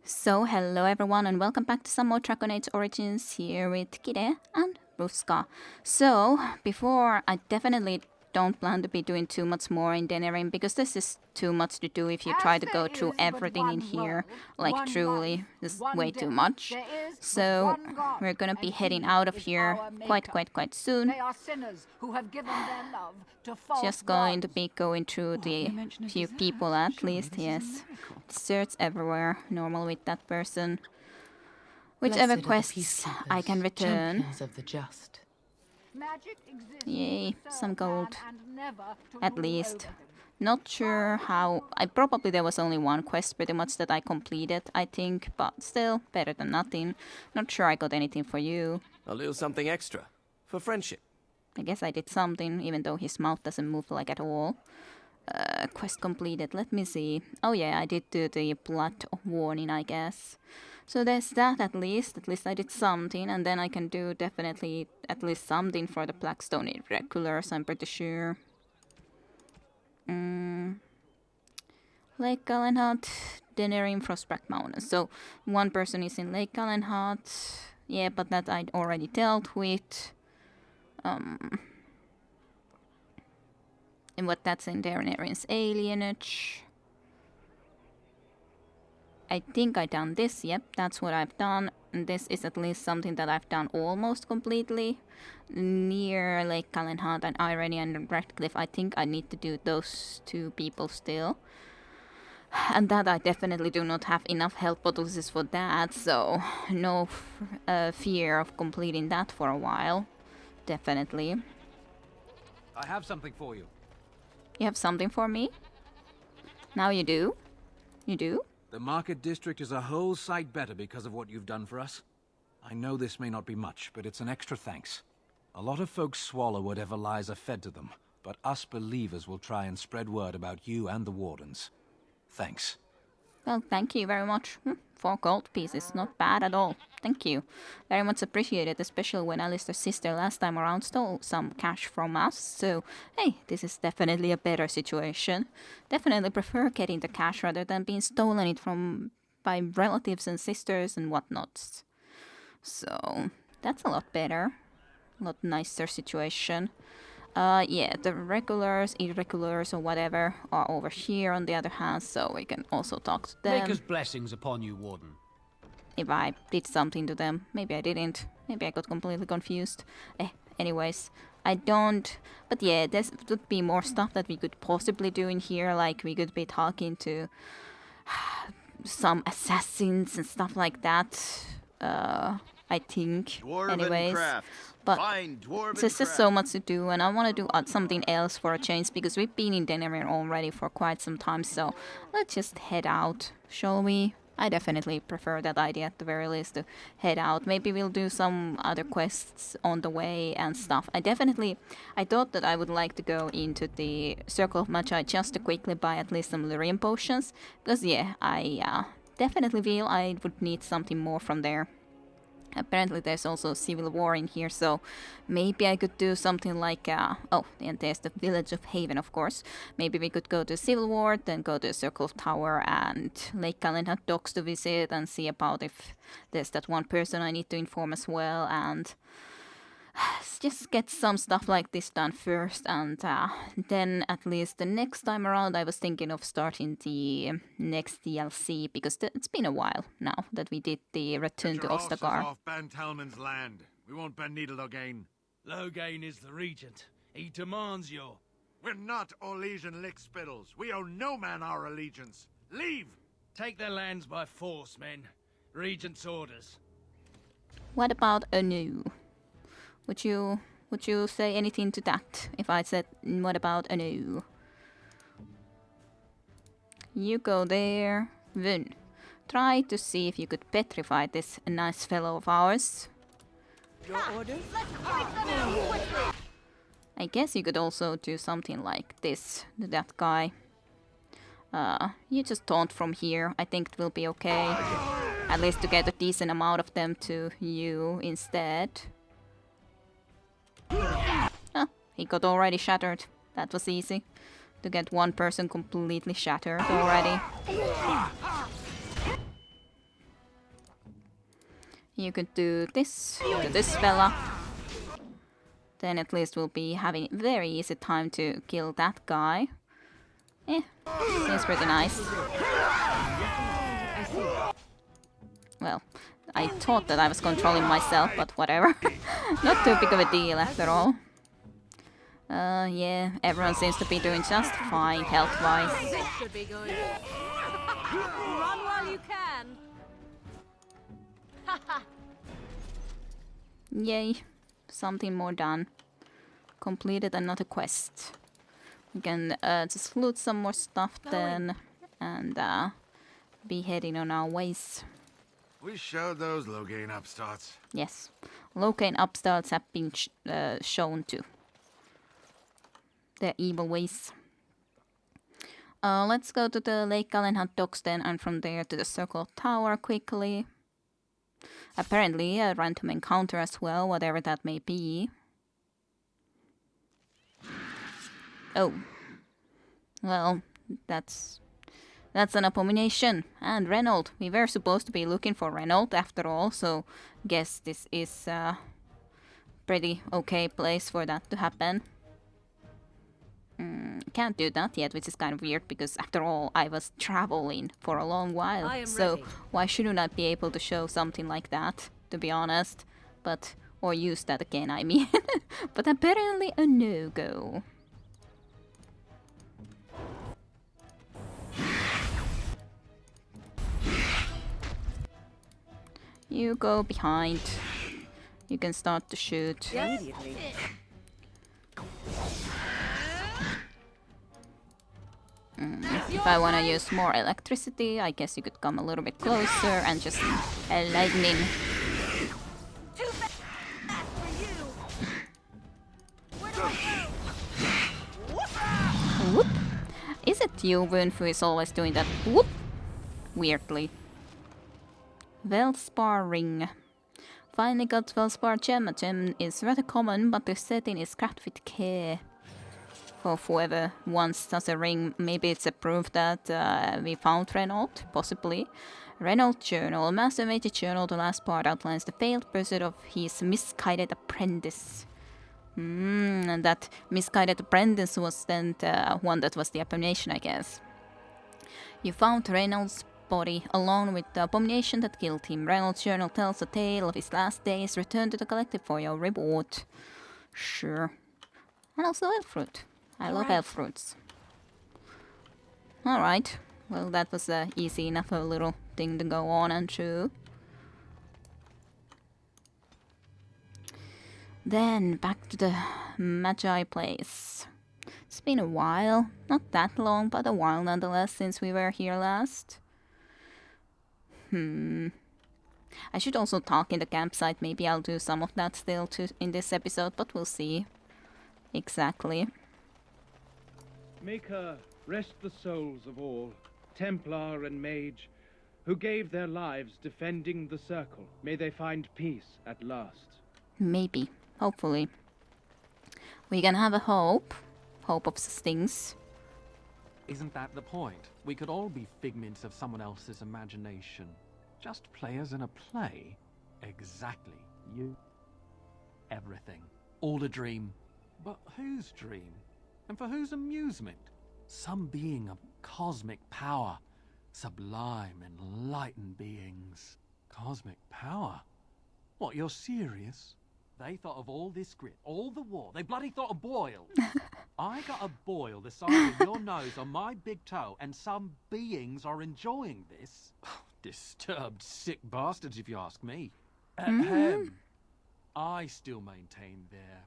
So, hello everyone and welcome back to some more Dragon Age Origins here with Kide and Ruska. So, before, I definitely don't plan to be doing too much more in Denerim because this is too much to do if you try to go through everything in here. Like, truly, this is way too much. So, we're gonna be heading out of here quite soon. They are sinners who have given their love to false Just going to gods. be going through the few people at least, yes. Search everywhere, normal with that person. Whichever quests I can return. Champions of the just. Magic exists Yay, to serve some gold. man and never to At rule least. over him. Not sure how. Probably there was only one quest pretty much that I completed, I think, but still better than nothing. Not sure I got anything for you. A little something extra. For friendship. I guess I did something, even though his mouth doesn't move like at all. Quest completed. Let me see. Oh yeah, I did do the blood warning, I guess. So there's that at least. At least I did something, and then I can do definitely at least something for the Blackstone Irregulars, I'm pretty sure. Lake Galenhut, Denerim, Frostback Mountains. So one person is in Lake Galenhut. Yeah, but that I'd already dealt with. And what that's in Denerim's alienage. I think I done this, yep, that's what I've done. And this is at least something that I've done almost completely. Near Lake Galenhut and Irene and Redcliffe, I think I need to do those two people still. And that I definitely do not have enough health bottles for that, so no fear of completing that for a while. Definitely. I have something for you. You have something for me? Now you do? You do? The market district is a whole sight better because of what you've done for us. I know this may not be much, but it's an extra thanks. A lot of folks swallow whatever lies are fed to them, but us believers will try and spread word about you and the Wardens. Thanks. Well, thank you very much. 4 gold pieces, not bad at all. Thank you. Very much appreciated, especially when Alistair's sister last time around stole some cash from us. So, hey, this is definitely a better situation. Definitely prefer getting the cash rather than being stolen it from by relatives and sisters and whatnot. So, that's a lot better. A lot nicer situation. Yeah, the regulars, irregulars, or whatever are over here on the other hand, so we can also talk to them. Maker's blessings upon you, Warden. If I did something to them. Maybe I didn't. Maybe I got completely confused. Anyways, I don't... But yeah, there would be more stuff that we could possibly do in here, like we could be talking to some assassins and stuff like that. I think. Dwarven Anyways. crafts. But Fine dwarven there's just so much to do, and I want to do something else for a change because we've been in Denerim already for quite some time. So let's just head out, shall we? I definitely prefer that idea at the very least to head out. Maybe we'll do some other quests on the way and stuff. I thought that I would like to go into the Circle of Magi just to quickly buy at least some Lyrium potions. Because yeah, I definitely feel I would need something more from there. Apparently there's also civil war in here, so maybe I could do something like, oh, and there's the village of Haven, of course. Maybe we could go to civil war, then go to Circle of Tower and Lake Galenhut docks to visit and see about if there's that one person I need to inform as well, and just get some stuff like this done first, and then at least the next time around I was thinking of starting the next DLC, because it's been a while now that we did the Return to Ostagar. Off Ben Talman's land. We won't Ben Needle again. Logain is the regent. He demands your... We're not Olesian lickspittles. We owe no man our allegiance. Leave! Take their lands by force, men. Regent's orders. What about Anu? Would you say anything to that if I said, what about Anu? You go there. Vun. Try to see if you could petrify this nice fellow of ours. Your orders? I guess you could also do something like this to that guy. You just taunt from here. I think it will be okay. At least to get a decent amount of them to you instead. Oh, he got already shattered. That was easy. To get one person completely shattered already. You could do this to this fella. Then at least we'll be having very easy time to kill that guy. Seems pretty nice. Well, I thought that I was controlling myself, but whatever. Not too big of a deal after all. Yeah, everyone seems to be doing just fine health-wise. This should be good. Run while you can. Yay, something more done. Completed another quest. We can just loot some more stuff then, and be heading on our ways. We showed those low-gain upstarts. Yes, low-gain upstarts have been shown to their evil ways. Let's go to the Lake Galen Hunt docks then, and from there to the Circle Tower quickly. Apparently a random encounter as well, whatever that may be. Oh. Well, that's an abomination. And Reynold. We were supposed to be looking for Reynold after all, so guess this is a pretty okay place for that to happen. Can't do that yet, which is kind of weird, because after all, I was traveling for a long while. I am So ready. why shouldn't I be able to show something like that, to be honest? But, or use that again, I mean. But apparently a no-go. You go behind. You can start to shoot. Immediately. If I want to use more electricity, I guess you could come a little bit closer and just lightning. Whoop. Is it you, Wunf, who is always doing that whoop? Weirdly. Velspar ring. Finally got Velspar gem. A gem is rather common, but the setting is crafted with care. For whoever wants such a ring, maybe it's a proof that we found Reynold, possibly. Reynold Journal. Master Mage Journal, the last part outlines the failed pursuit of his misguided apprentice. And that misguided apprentice was then the one that was the abomination, I guess. You found Reynold's body along with the abomination that killed him. Reynold's Journal tells a tale of his last days. Return to the collective for your reward. Sure. And also elf fruit. I love elf fruits. Alright. Well, that was easy enough a little thing to go on and through. Then back to the Magi place. It's been a while. Not that long, but a while nonetheless since we were here last. I should also talk in the campsite. Maybe I'll do some of that still in this episode, but we'll see. Exactly. Maker, rest the souls of all, Templar and Mage, who gave their lives defending the Circle. May they find peace at last. Maybe. Hopefully. We can have a hope. Hope of things. Isn't that the point? We could all be figments of someone else's imagination. Just players in a play. Exactly. You. Everything. All a dream. But whose dream? And for whose amusement? Some being of cosmic power. Sublime, enlightened beings. Cosmic power? What, you're serious? They thought of all this grit, all the war. They bloody thought of boil. I got a boil the size of your nose on my big toe, and some beings are enjoying this. Disturbed, sick bastards, if you ask me. Ahem. I still maintain they're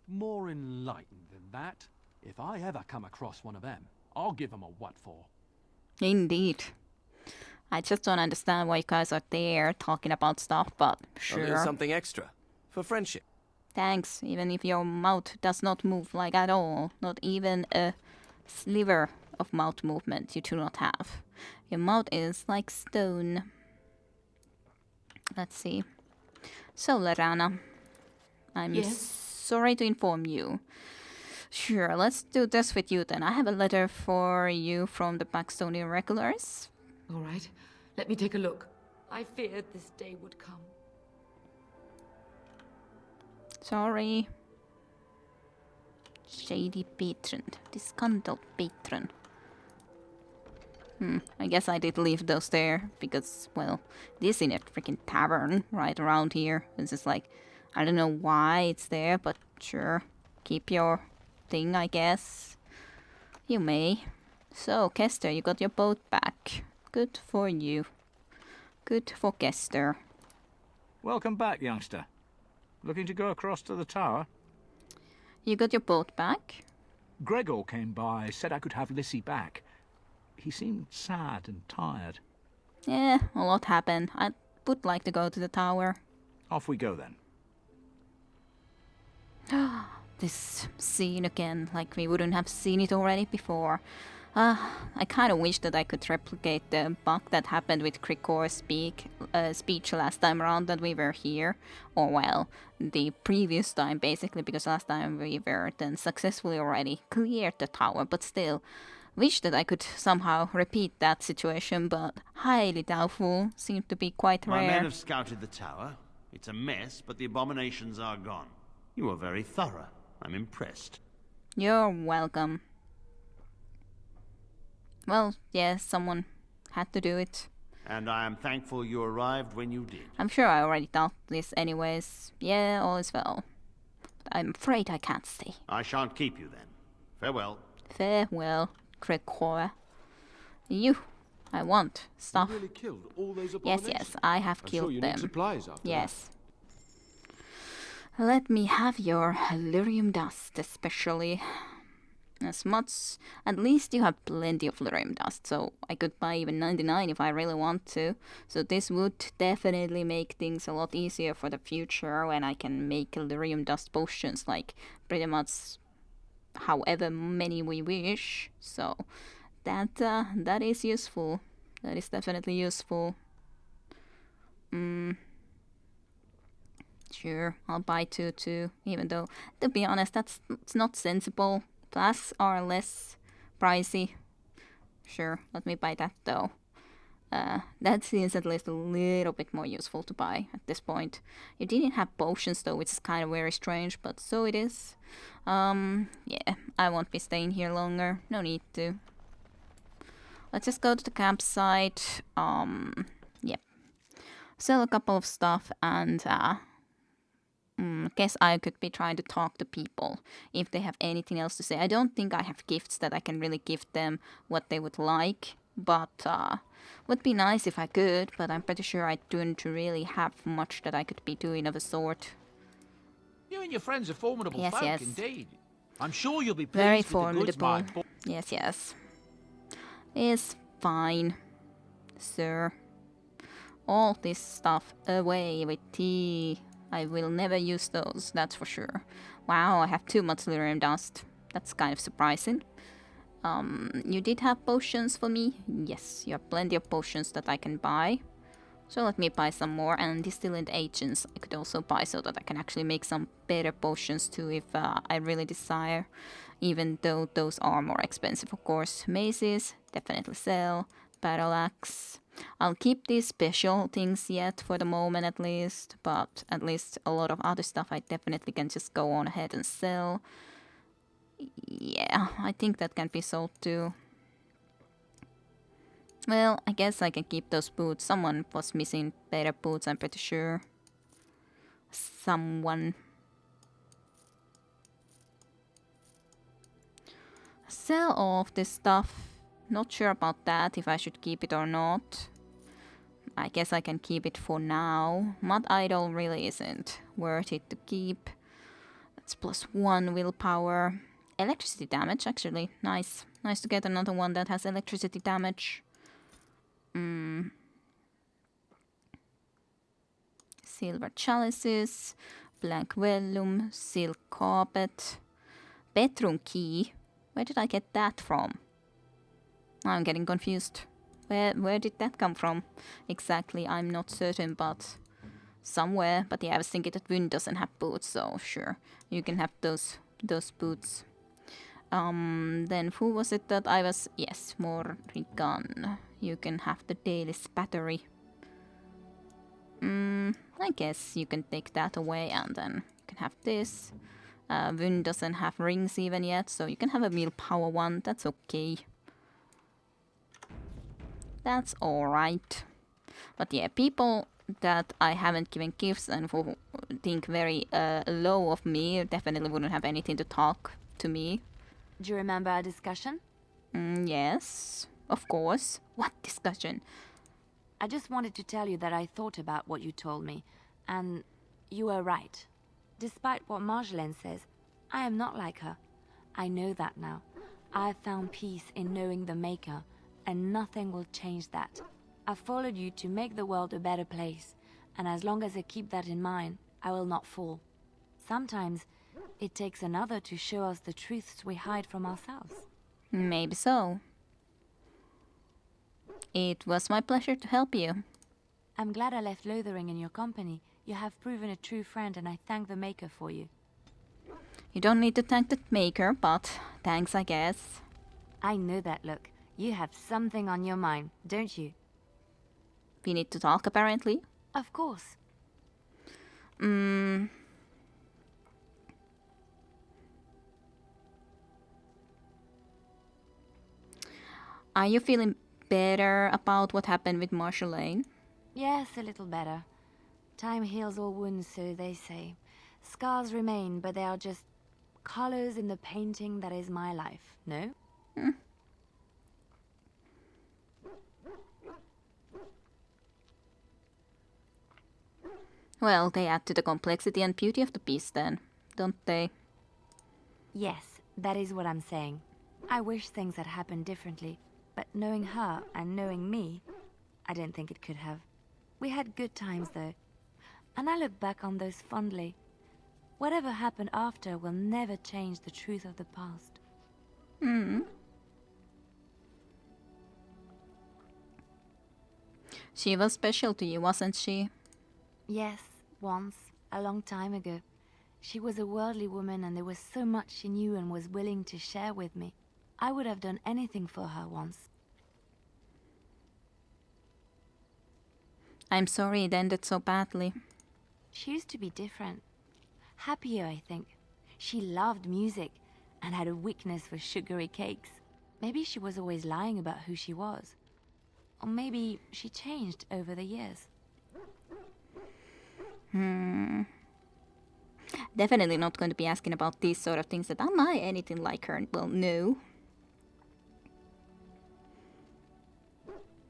more enlightened than that. If I ever come across one of them, I'll give them a what for. Indeed. I just don't understand why you guys are there talking about stuff, but A sure. little something extra. For friendship. Thanks, even if your mouth does not move like at all. Not even a sliver of mouth movement you do not have. Your mouth is like stone. Let's see. So, Lerana, I'm sorry to inform you. Sure, let's do this with you then. I have a letter for you from the Backstone Irregulars. All right, let me take a look. I feared this day would come. Sorry. Shady patron. Disgruntled patron. I guess I did leave those there because, well, this in a freaking tavern right around here. It's just like, I don't know why it's there, but sure. Keep your thing, I guess. You may. So, Kester, you got your boat back. Good for you. Good for Kester. Welcome back, youngster. Looking to go across to the tower? You got your boat back? Gregor came by, said I could have Lissy back. He seemed sad and tired. Yeah, a lot happened. I would like to go to the tower. Off we go then. This scene again, like we wouldn't have seen it already before. I kind of wish that I could replicate the bug that happened with Krikor's speech last time around that we were here. Or well, the previous time basically, because last time we were then successfully already cleared the tower, but still. Wish that I could somehow repeat that situation, but highly doubtful. Seemed to be quite My rare. men have scouted the tower. It's a mess, but the abominations are gone. You are very thorough. I'm impressed. You're welcome. Well, yes, someone had to do it. And I am thankful you arrived when you did. I'm sure I already thought this anyways. Yeah, all is well. But I'm afraid I can't stay. I shan't keep you then. Farewell. Farewell, Gregor. You, I want stuff. You really killed all those Yes, abominations? yes, I have I'm killed sure you them. need supplies after Yes. Let me have your lyrium dust, especially. As much, at least you have plenty of lyrium dust, so I could buy even 99 if I really want to. So this would definitely make things a lot easier for the future when I can make lyrium dust potions, like pretty much however many we wish. So that is useful. That is definitely useful. Sure, I'll buy two too, even though, to be honest, it's not sensible. Flasks are less pricey. Sure, let me buy that though. That seems at least a little bit more useful to buy at this point. You didn't have potions though, which is kind of very strange, but so it is. Yeah, I won't be staying here longer. No need to. Let's just go to the campsite. Yep. Sell a couple of stuff and guess I could be trying to talk to people if they have anything else to say. I don't think I have gifts that I can really give them what they would like, but would be nice if I could, but I'm pretty sure I don't really have much that I could be doing of a sort. You and your friends are formidable Yes, folk, yes. indeed. I'm sure you'll be Very pleased with the goods formidable. my boy. Yes, yes. Is fine, sir. All this stuff away with tea. I will never use those, that's for sure. Wow, I have too much lyrium dust. That's kind of surprising. You did have potions for me? Yes, you have plenty of potions that I can buy. So let me buy some more, and distillant agents I could also buy so that I can actually make some better potions too if I really desire. Even though those are more expensive, of course. Maces, definitely sell. Battle axe. I'll keep these special things yet for the moment at least, but at least a lot of other stuff I definitely can just go on ahead and sell. Yeah, I think that can be sold too. Well, I guess I can keep those boots. Someone was missing better boots, I'm pretty sure. Someone. Sell off this stuff. Not sure about that, if I should keep it or not. I guess I can keep it for now. Mud Idol really isn't worth it to keep. That's +1 willpower. Electricity damage, actually. Nice. Nice to get another one that has electricity damage. Silver chalices. Blank vellum. Silk carpet. Bedroom key. Where did I get that from? I'm getting confused. Where did that come from? Exactly, I'm not certain, but somewhere. But yeah, I was thinking that Wynn doesn't have boots, so sure, you can have those boots. Then who was it that I was? Yes, Morrigan. You can have the daily spattery. I guess you can take that away and then You can have this. Vun doesn't have rings even yet, so you can have a willpower one. That's okay. That's alright. But yeah, people that I haven't given gifts and who think very low of me definitely wouldn't have anything to talk to me. Do you remember our discussion? Yes, of course. What discussion? I just wanted to tell you that I thought about what you told me, and you were right. Despite what Marjolaine says, I am not like her. I know that now. I have found peace in knowing the Maker, and nothing will change that. I followed you to make the world a better place, and as long as I keep that in mind, I will not fall. Sometimes it takes another to show us the truths we hide from ourselves. Maybe so. It was my pleasure to help you. I'm glad I left Lothering in your company. You have proven a true friend, and I thank the Maker for you. You don't need to thank the Maker, but thanks, I guess. I know that look. You have something on your mind, don't you? We need to talk, apparently. Of course. Are you feeling better about what happened with Marjolaine? Yes, a little better. Time heals all wounds, so they say. Scars remain, but they are just colors in the painting that is my life, no? Well, they add to the complexity and beauty of the piece then, don't they? Yes, that is what I'm saying. I wish things had happened differently, but knowing her and knowing me, I don't think it could have. We had good times though, and I look back on those fondly. Whatever happened after will never change the truth of the past. She was special to you, wasn't she? Yes, once, a long time ago. She was a worldly woman and there was so much she knew and was willing to share with me. I would have done anything for her once. I'm sorry it ended so badly. She used to be different. Happier, I think. She loved music and had a weakness for sugary cakes. Maybe she was always lying about who she was. Or maybe she changed over the years. Definitely not going to be asking about these sort of things that am I anything like her? Well, no.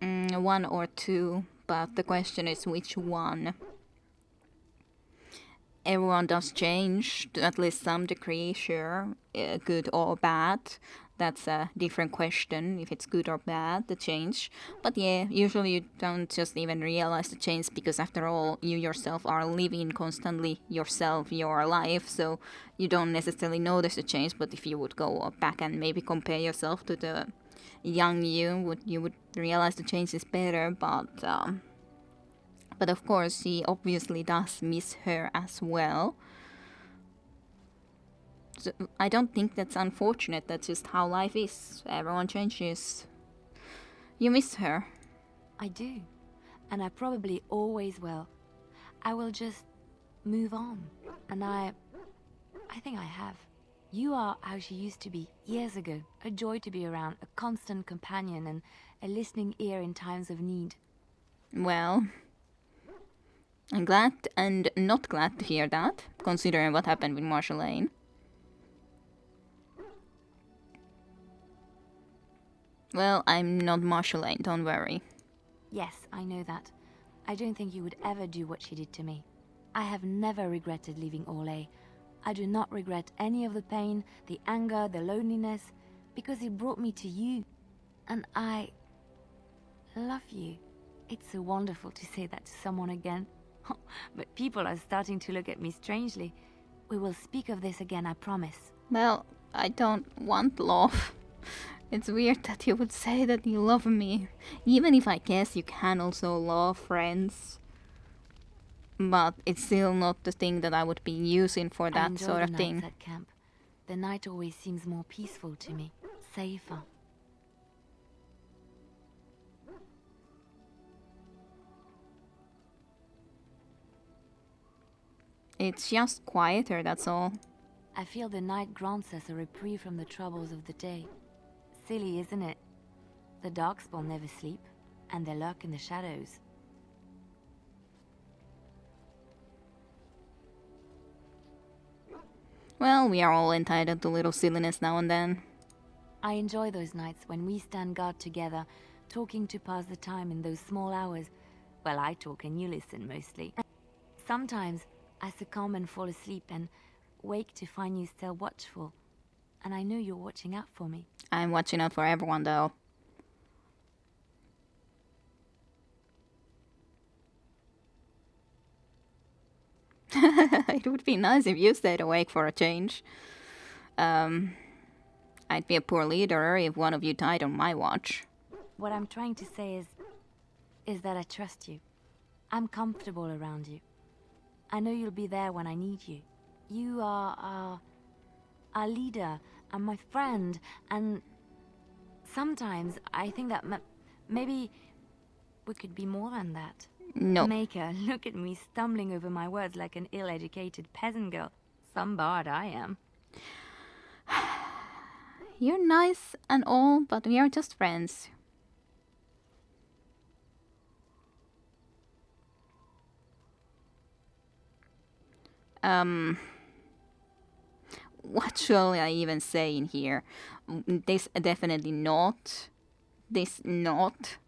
One or two, but the question is which one? Everyone does change, to at least some degree, sure, good or bad. That's a different question, if it's good or bad, the change. But yeah, usually you don't just even realize the change because after all, you yourself are living constantly yourself, your life, so you don't necessarily notice the change. But if you would go back and maybe compare yourself to the young you would realize the change is better, but of course she obviously does miss her as well. So I don't think that's unfortunate, that's just how life is. Everyone changes. You miss her. I do. And I probably always will. I will just move on. And I think I have. You are how she used to be years ago. A joy to be around, a constant companion and a listening ear in times of need. Well, I'm glad and not glad to hear that, considering what happened with Marjolaine. Well, I'm not Marjolaine, don't worry. Yes, I know that. I don't think you would ever do what she did to me. I have never regretted leaving Orlais. I do not regret any of the pain, the anger, the loneliness, because it brought me to you. And I love you. It's so wonderful to say that to someone again. But people are starting to look at me strangely. We will speak of this again, I promise. Well, I don't want love. It's weird that you would say that you love me, even if I guess you can also love friends. But it's still not the thing that I would be using for that sort of thing. At camp. The night always seems more peaceful to me, safer. It's just quieter, that's all. I feel the night grants us a reprieve from the troubles of the day. Silly, isn't it? The darkspawn never sleep, and they lurk in the shadows. Well, we are all entitled to little silliness now and then. I enjoy those nights when we stand guard together, talking to pass the time in those small hours. Well, I talk and you listen mostly. Sometimes I succumb and fall asleep and wake to find you still watchful. And I know you're watching out for me. I'm watching out for everyone, though. It would be nice if you stayed awake for a change. I'd be a poor leader if one of you died on my watch. What I'm trying to say is that I trust you. I'm comfortable around you. I know you'll be there when I need you. You are our leader and my friend, and sometimes I think that maybe we could be more than that. No. Maker, look at me stumbling over my words like an ill-educated peasant girl. Some bard I am. You're nice and all, but we are just friends. What shall I even say in here? This definitely not. This not.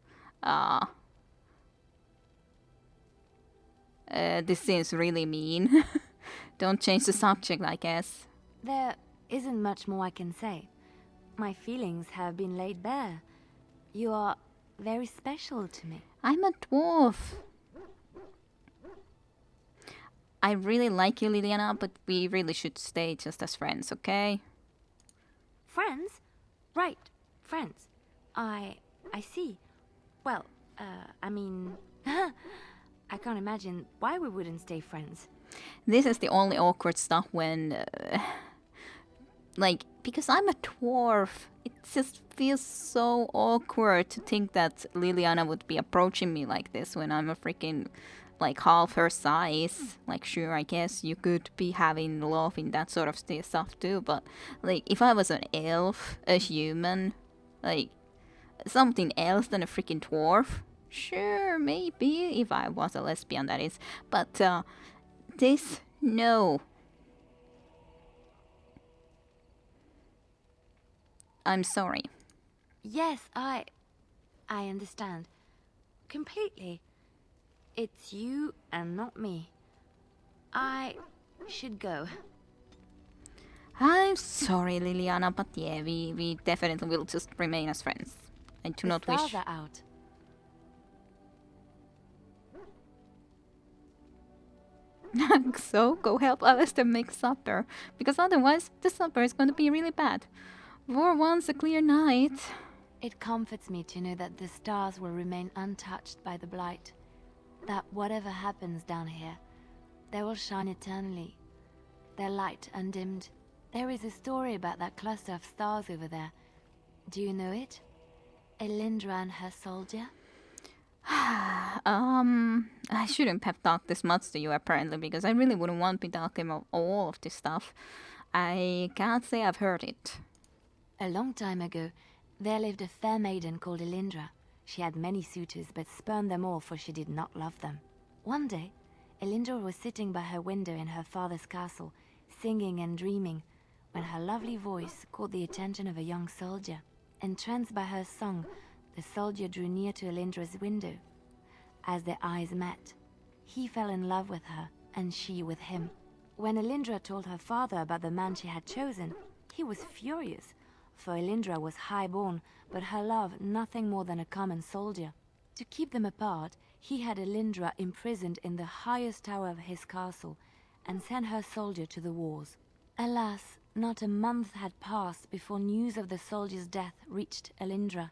This seems really mean. Don't change the subject, I guess. There isn't much more I can say. My feelings have been laid bare. You are very special to me. I'm a dwarf. I really like you, Liliana, but we really should stay just as friends, okay? Friends? Right, friends. I see. Well, I mean... I can't imagine why we wouldn't stay friends. This is the only awkward stuff when... because I'm a dwarf, it just feels so awkward to think that Liliana would be approaching me like this when I'm a freaking, half her size. Sure, I guess you could be having love in that sort of stuff too, but, if I was an elf, a human, something else than a freaking dwarf, sure, maybe, if I was a lesbian, that is, but, this, no. I'm sorry. Yes, I understand. Completely. It's you and not me. I should go. I'm sorry, Liliana, but yeah, we definitely will just remain as friends. I do not wish... The stars are out. So, go help Alistair make supper, because otherwise the supper is going to be really bad. For once a clear night. It comforts me to know that the stars will remain untouched by the blight. That whatever happens down here, they will shine eternally. Their light undimmed. There is a story about that cluster of stars over there. Do you know it? Elindra and her soldier? I shouldn't have talked this much to you apparently, because I really wouldn't want to be talking about all of this stuff. I can't say I've heard it. A long time ago, there lived a fair maiden called Elindra. She had many suitors, but spurned them all, for she did not love them. One day, Elindra was sitting by her window in her father's castle, singing and dreaming, when her lovely voice caught the attention of a young soldier. Entranced by her song, the soldier drew near to Elindra's window. As their eyes met, he fell in love with her, and she with him. When Elindra told her father about the man she had chosen, he was furious, for Elindra was high-born, but her love nothing more than a common soldier. To keep them apart, he had Elindra imprisoned in the highest tower of his castle, and sent her soldier to the wars. Alas, not a month had passed before news of the soldier's death reached Elindra.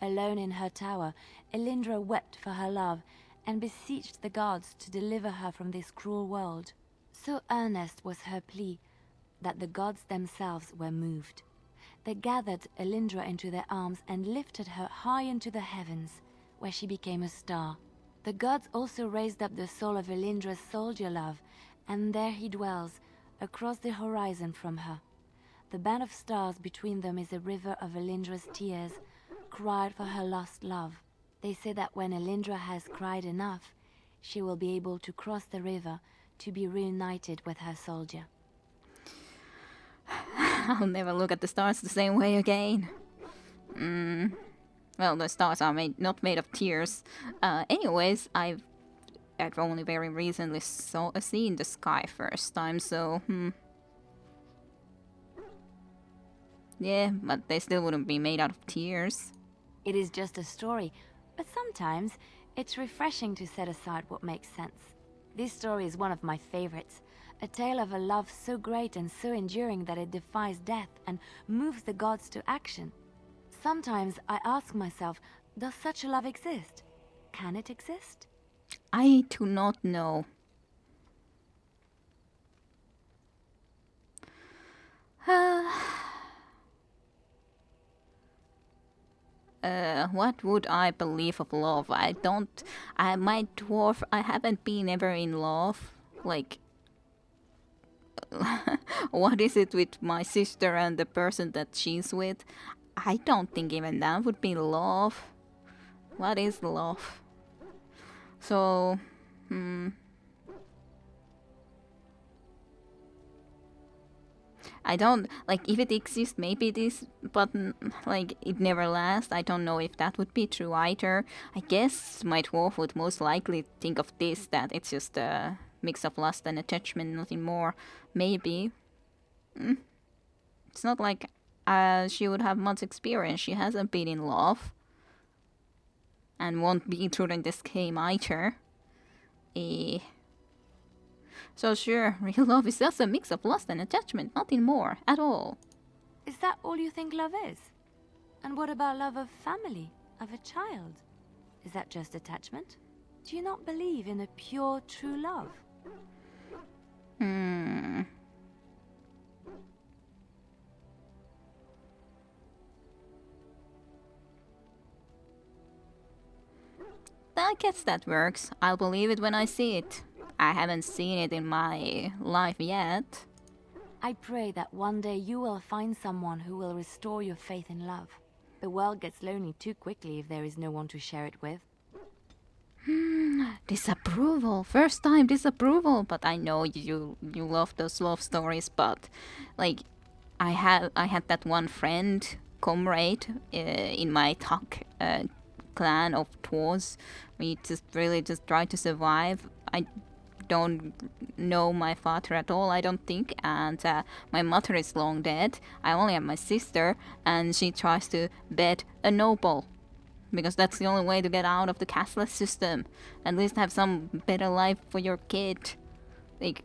Alone in her tower, Elindra wept for her love, and beseeched the gods to deliver her from this cruel world. So earnest was her plea, that the gods themselves were moved. They gathered Elindra into their arms and lifted her high into the heavens, where she became a star. The gods also raised up the soul of Elindra's soldier love and there he dwells, across the horizon from her. The band of stars between them is a river of Elindra's tears, cried for her lost love. They say that when Elindra has cried enough, she will be able to cross the river to be reunited with her soldier. I'll never look at the stars the same way again. Well, the stars are not made of tears. Anyways, I've only very recently seen the sky first time, so yeah, but they still wouldn't be made out of tears. It is just a story, but sometimes it's refreshing to set aside what makes sense. This story is one of my favorites. A tale of a love so great and so enduring that it defies death and moves the gods to action. Sometimes I ask myself, does such a love exist? Can it exist? I do not know. What would I believe of love? My dwarf, I haven't been ever in love. Like, what is it with my sister and the person that she's with? I don't think even that would be love. What is love? So, I don't, like, if it exists, maybe this button, like, it never lasts. I don't know if that would be true either. I guess my dwarf would most likely think of this, that it's just a mix of lust and attachment, nothing more. Maybe. It's not like she would have much experience. She hasn't been in love. And won't be during this game either. So sure, real love is just a mix of lust and attachment, nothing more, at all. Is that all you think love is? And what about love of family, of a child? Is that just attachment? Do you not believe in a pure, true love? I guess that works. I'll believe it when I see it. I haven't seen it in my life yet. I pray that one day you will find someone who will restore your faith in love. The world gets lonely too quickly if there is no one to share it with. Disapproval. First time disapproval. But I know you love those love stories, but like I had that one friend, comrade, in my talk clan of dwarves. We just try to survive. I don't know my father at all, I don't think, and my mother is long dead. I only have my sister, and she tries to bed a noble, because that's the only way to get out of the castless system. At least have some better life for your kid. Like,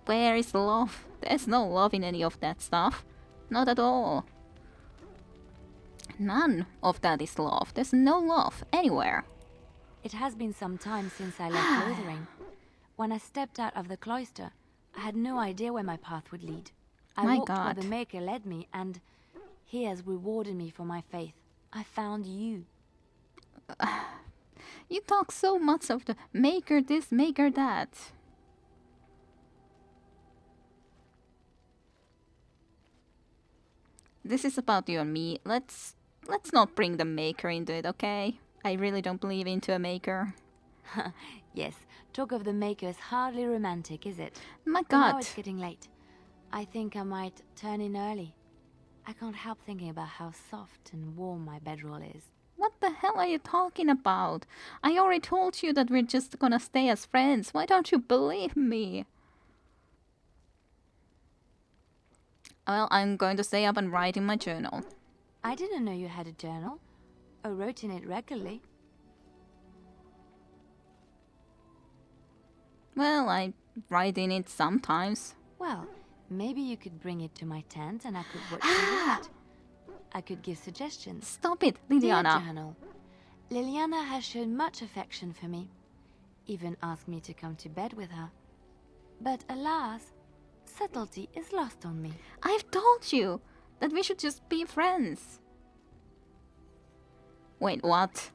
where is love? There's no love in any of that stuff. Not at all. None of that is love. There's no love anywhere. It has been some time since I left Lothering. When I stepped out of the cloister, I had no idea where my path would lead. I walked where the Maker led me, and he has rewarded me for my faith. I found you. You talk so much of the Maker this, Maker that. This is about you and me. Let's not bring the Maker into it, okay? I really don't believe into a Maker. Yes, talk of the Maker is hardly romantic, is it? My But God. now it's getting late. I think I might turn in early. I can't help thinking about how soft and warm my bedroll is. What the hell are you talking about? I already told you that we're just gonna stay as friends. Why don't you believe me? Well, I'm going to stay up and write in my journal. I didn't know you had a journal. I wrote in it regularly. Well, I write in it sometimes. Well, maybe you could bring it to my tent and I could watch you read. I could give suggestions. Stop it, Dear Liliana. journal, Liliana has shown much affection for me. Even asked me to come to bed with her. But alas, subtlety is lost on me. I've told you that we should just be friends. Wait, what?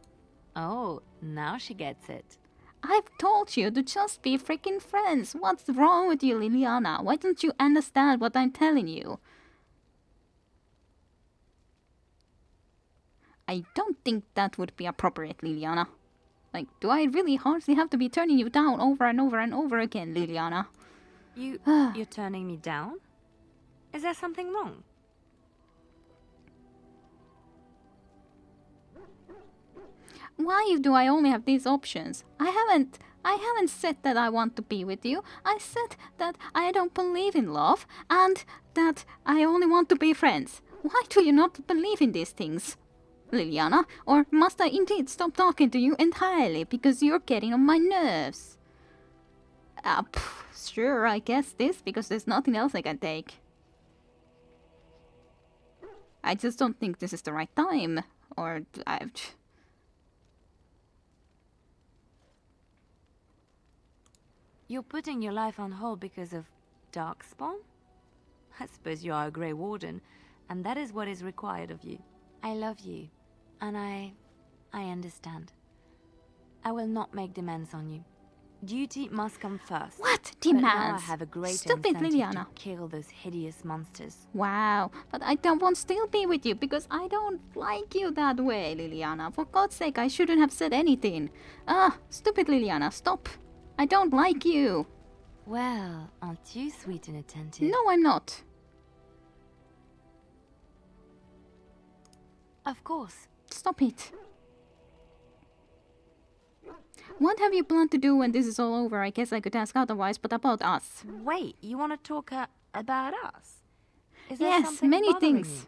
Oh, now she gets it. I've told you to just be freaking friends. What's wrong with you, Liliana? Why don't you understand what I'm telling you? I don't think that would be appropriate, Liliana. Like, do I really harshly have to be turning you down over and over and over again, Liliana? You're turning me down? Is there something wrong? Why do I only have these options? I haven't said that I want to be with you. I said that I don't believe in love and that I only want to be friends. Why do you not believe in these things, Liliana? Or must I indeed stop talking to you entirely because you're getting on my nerves? Sure, I guess this, because there's nothing else I can take. I just don't think this is the right time. Or You're putting your life on hold because of Darkspawn? I suppose you are a Grey Warden, and that is what is required of you. I love you, and I understand. I will not make demands on you. Duty must come first. What But now I demands? have a great Stupid, incentive Liliana. to kill those hideous monsters. Wow, but I don't want to still be with you because I don't like you that way, Liliana. For God's sake, I shouldn't have said anything. Stupid Liliana, stop. I don't like you. Well, aren't you sweet and attentive? No, I'm not. Of course. Stop it. What have you planned to do when this is all over? I guess I could ask otherwise, but about us. Wait, you want to talk about us? Is there Yes, something many bothering things.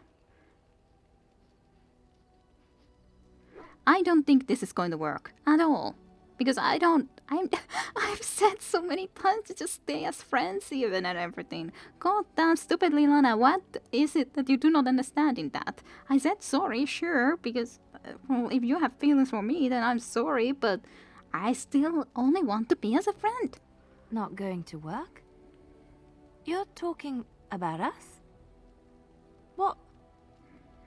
you? I don't think this is going to work at all. Because I've said so many times to just stay as friends even and everything. God damn stupid Liliana, what is it that you do not understand in that? I said sorry, sure, because well, if you have feelings for me, then I'm sorry, but I still only want to be as a friend. Not going to work? You're talking about us?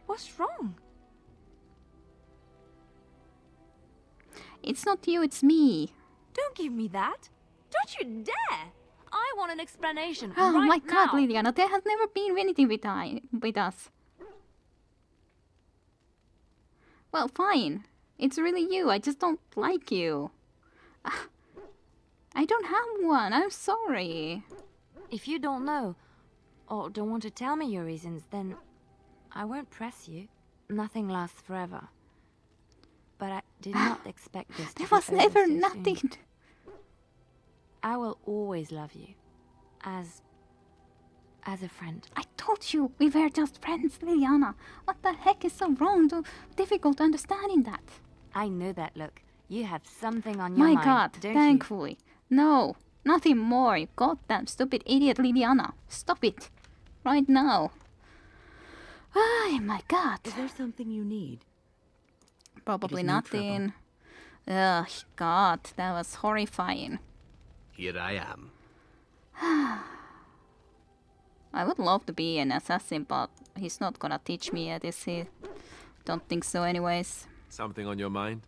What's wrong? It's not you, it's me. Don't give me that. Don't you dare! I want an explanation Oh right my god, now. Liliana, there has never been anything with us. Well, fine. It's really you, I just don't like you. I don't have one, I'm sorry. If you don't know, or don't want to tell me your reasons, then I won't press you. Nothing lasts forever. But I did not expect this to There be was over never so soon. nothing. I will always love you. As a friend. I told you we were just friends, Liliana. What the heck is so wrong, so difficult to understand in that? I know that look. You have something on your My mind, god, don't thankfully. No, nothing more, you goddamn stupid idiot Liliana. Stop it. Right now. Oh my god. Is there something you need? Probably no nothing. Ugh, god, that was horrifying. Here I am. I would love to be an assassin, but he's not gonna teach me yet, is he? Don't think so anyways. Something on your mind?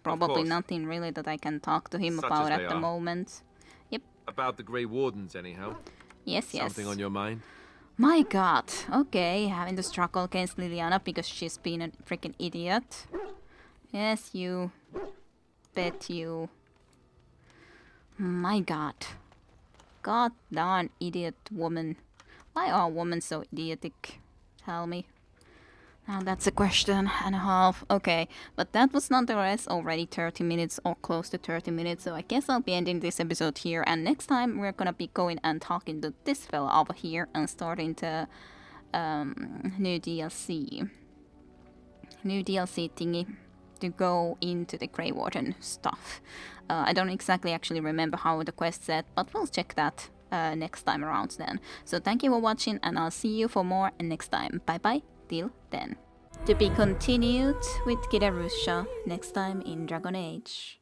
Probably course. nothing really that I can talk to him Such about as they at the are. moment. Yep, About the Grey Wardens, anyhow. yes. Something on your mind? My god, okay, having to struggle against Liliana because she's been a freaking idiot. Yes, you. Bet you. My god. God darn idiot woman. Why are women so idiotic? Tell me. Now that's a question and a half. Okay, but that was nonetheless already 30 minutes or close to 30 minutes, so I guess I'll be ending this episode here. And next time we're gonna be going and talking to this fella over here and starting the new DLC thingy to go into the Grey Warden stuff. I don't exactly actually remember how the quest said, but we'll check that next time around then. So thank you for watching, and I'll see you for more next time. Bye bye, till then. To be continued with Kidarusha next time in Dragon Age.